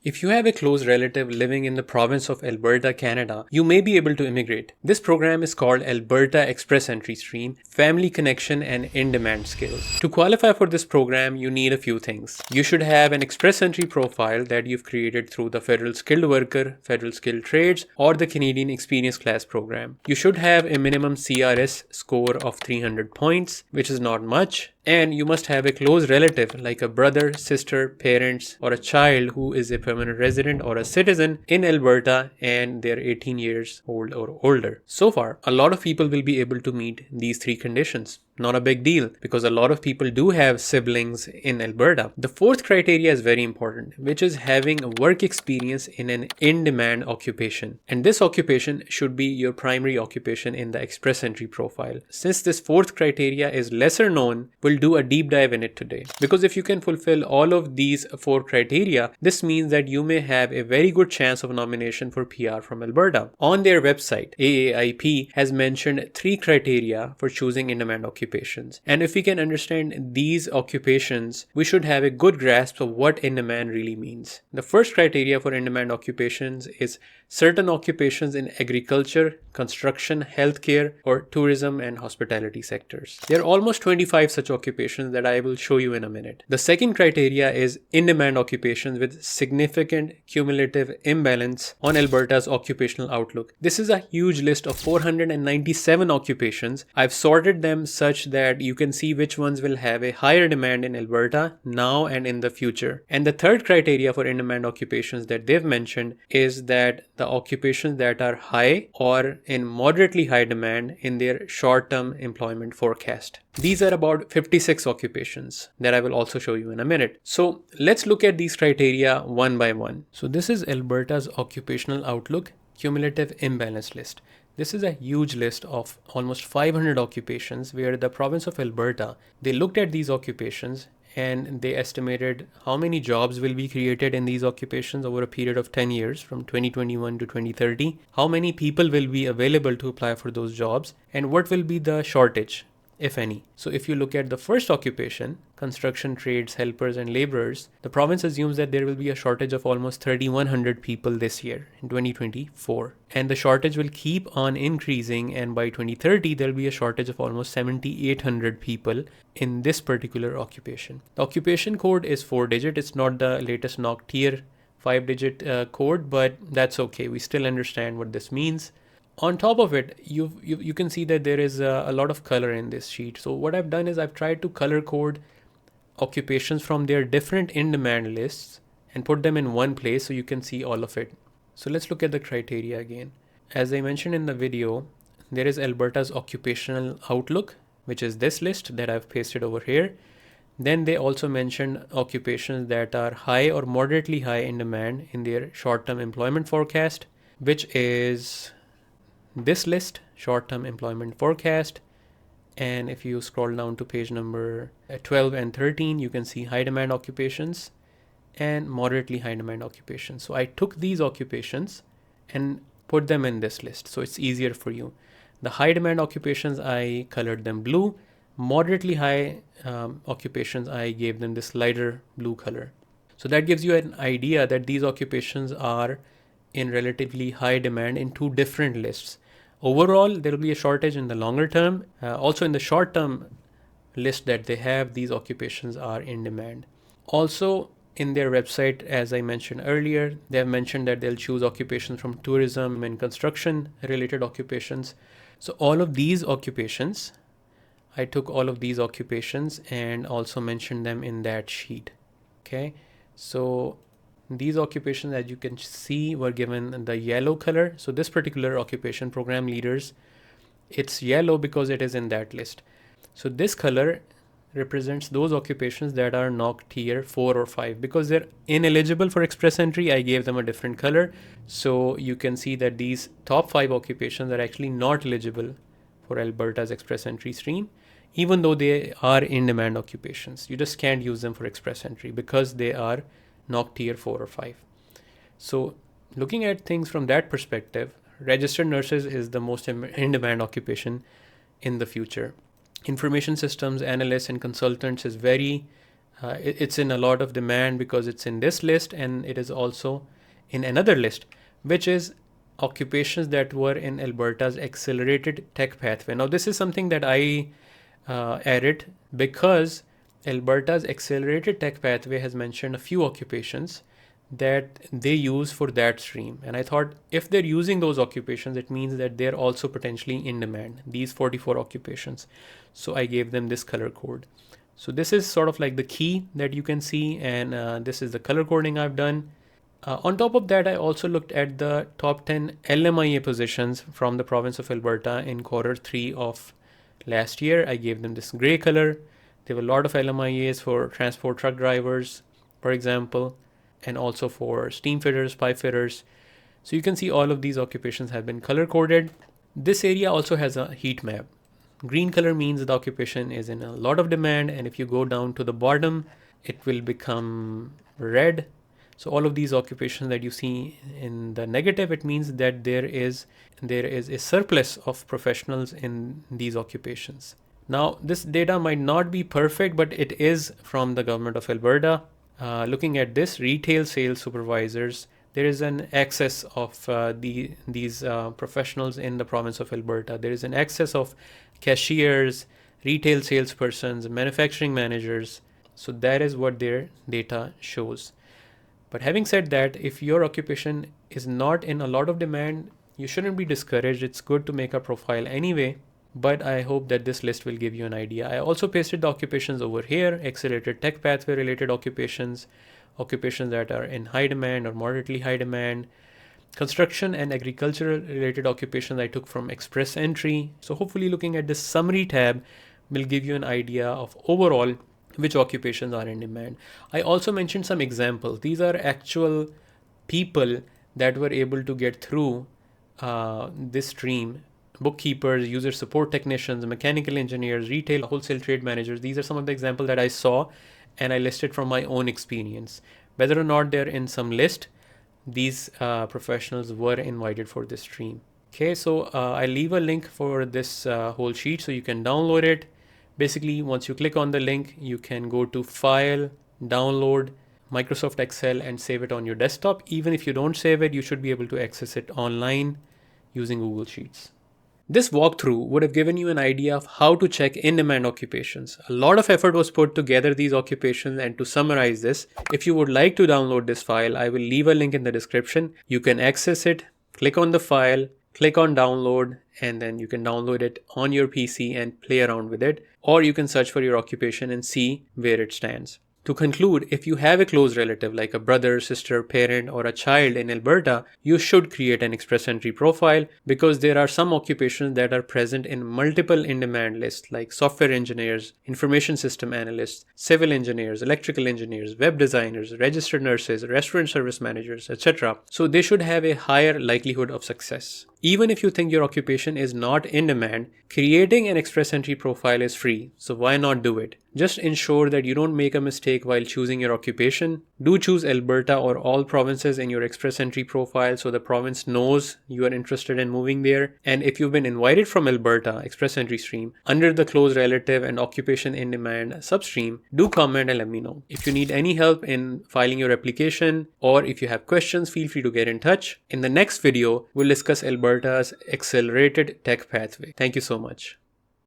If you have a close relative living in the province of Alberta, Canada, you may be able to immigrate. This program is called Alberta Express Entry Stream, Family Connection and In-Demand Skills. To qualify for this program, you need a few things. You should have an Express Entry profile that you've created through the Federal Skilled Worker, Federal Skilled Trades, or the Canadian Experience Class program. You should have a minimum CRS score of 300 points, which is not much. And you must have a close relative like a brother, sister, parents, or a child who is a permanent resident or a citizen in Alberta and they're 18 years old or older. So far, a lot of people will be able to meet these three conditions. Not a big deal because a lot of people do have siblings in Alberta. The fourth criteria is very important, which is having a work experience in an in-demand occupation. And this occupation should be your primary occupation in the Express Entry profile. Since this fourth criteria is lesser known, we'll do a deep dive in it today. Because if you can fulfill all of these four criteria, this means that you may have a very good chance of nomination for PR from Alberta. On their website, AAIP has mentioned three criteria for choosing in-demand occupations. And if we can understand these occupations, we should have a good grasp of what in-demand really means. The first criteria for in-demand occupations is certain occupations in agriculture, construction, healthcare, or tourism and hospitality sectors. There are almost 25 such occupations that I will show you in a minute. The second criteria is in-demand occupations with significant cumulative imbalance on Alberta's occupational outlook. This is a huge list of 497 occupations. I've sorted them such that you can see which ones will have a higher demand in Alberta now and in the future. And the third criteria for in-demand occupations that they've mentioned is that the occupations that are high or in moderately high demand in their short-term employment forecast. These are about 56 occupations that I will also show you in a minute. So let's look at these criteria one by one. So this is Alberta's occupational outlook cumulative imbalance list. This is a huge list of almost 500 occupations where the province of Alberta, they looked at these occupations and they estimated how many jobs will be created in these occupations over a period of 10 years from 2021 to 2030, how many people will be available to apply for those jobs, and what will be the shortage, if any. So if you look at the first occupation, construction, trades, helpers, and laborers, the province assumes that there will be a shortage of almost 3,100 people this year in 2024. And the shortage will keep on increasing, and by 2030, there will be a shortage of almost 7,800 people in this particular occupation. The occupation code is 4-digit. It's not the latest NOC tier 5-digit code, but that's okay. We still understand what this means. On top of it, you can see that there is a lot of color in this sheet. So what I've done is I've tried to color code occupations from their different in-demand lists and put them in one place so you can see all of it. So let's look at the criteria again. As I mentioned in the video, there is Alberta's occupational outlook, which is this list that I've pasted over here. Then they also mentioned occupations that are high or moderately high in demand in their short-term employment forecast, which is this list, short-term employment forecast. And if you scroll down to page number 12 and 13, you can see high demand occupations and moderately high demand occupations. So I took these occupations and put them in this list so it's easier for you. The high demand occupations, I colored them blue. Moderately high occupations, I gave them this lighter blue color. So that gives you an idea that these occupations are in relatively high demand in two different lists. Overall, there will be a shortage in the longer term. Also in the short term list that they have, these occupations are in demand. Also in their website, as I mentioned earlier, they have mentioned that they'll choose occupations from tourism and construction related occupations. So all of these occupations, I took all of these occupations and also mentioned them in that sheet. Okay, so these occupations, as you can see, were given the yellow color. So this particular occupation, program leaders, it's yellow because it is in that list. So this color represents those occupations that are NOC tier 4 or 5. Because they're ineligible for express entry, I gave them a different color. So you can see that these top 5 occupations are actually not eligible for Alberta's express entry stream, even though they are in-demand occupations. You just can't use them for express entry because they are NOC tier 4 or 5. So looking at things from that perspective, registered nurses is the most in-demand occupation in the future. Information systems analysts and consultants is very It's in a lot of demand because it's in this list, and it is also in another list, which is occupations that were in Alberta's accelerated tech pathway. Now, this is something that I added because Alberta's accelerated tech pathway has mentioned a few occupations that they use for that stream. And I thought if they're using those occupations, it means that they're also potentially in demand, these 44 occupations. So I gave them this color code. So this is sort of like the key that you can see, and this is the color coding I've done. On top of that, I also looked at the top 10 LMIA positions from the province of Alberta in Q3 of last year. I gave them this gray color. There were a lot of LMIAs for transport truck drivers, for example, and also for steam fitters, pipe fitters. So you can see all of these occupations have been color coded. This area also has a heat map. Green color means the occupation is in a lot of demand, and if you go down to the bottom, it will become red. So all of these occupations that you see in the negative, it means that there is a surplus of professionals in these occupations. Now, this data might not be perfect, but it is from the government of Alberta. Looking at this, retail sales supervisors, there is an excess of these professionals in the province of Alberta. There is an excess of cashiers, retail salespersons, manufacturing managers. So that is what their data shows. But having said that, if your occupation is not in a lot of demand, you shouldn't be discouraged. It's good to make a profile anyway. But I hope that this list will give you an idea. I also pasted the occupations over here, accelerated tech pathway related occupations, occupations that are in high demand or moderately high demand, construction and agricultural related occupations I took from Express Entry. So hopefully looking at this summary tab will give you an idea of overall which occupations are in demand. I also mentioned some examples. These are actual people that were able to get through this stream. Bookkeepers, user support technicians, mechanical engineers, retail, wholesale trade managers. These are some of the examples that I saw and I listed from my own experience. Whether or not they're in some list, these professionals were invited for this stream. Okay, so I leave a link for this whole sheet so you can download it. Basically, once you click on the link, you can go to File, Download, Microsoft Excel and save it on your desktop. Even if you don't save it, you should be able to access it online using Google Sheets. This walkthrough would have given you an idea of how to check in-demand occupations. A lot of effort was put to gather these occupations, and to summarize this, if you would like to download this file, I will leave a link in the description. You can access it, click on the file, click on download, and then you can download it on your PC and play around with it. Or you can search for your occupation and see where it stands. To conclude, if you have a close relative like a brother, sister, parent, or a child in Alberta, you should create an Express Entry profile because there are some occupations that are present in multiple in-demand lists like software engineers, information system analysts, civil engineers, electrical engineers, web designers, registered nurses, restaurant service managers, etc. So they should have a higher likelihood of success. Even if you think your occupation is not in demand, creating an Express Entry profile is free, so why not do it? Just ensure that you don't make a mistake while choosing your occupation. Do choose Alberta or all provinces in your Express Entry profile so the province knows you are interested in moving there. And if you've been invited from Alberta Express Entry stream under the close relative and occupation in demand substream, do comment and let me know. If you need any help in filing your application or if you have questions, feel free to get in touch. In the next video, we'll discuss Alberta's accelerated tech pathway. Thank you so much.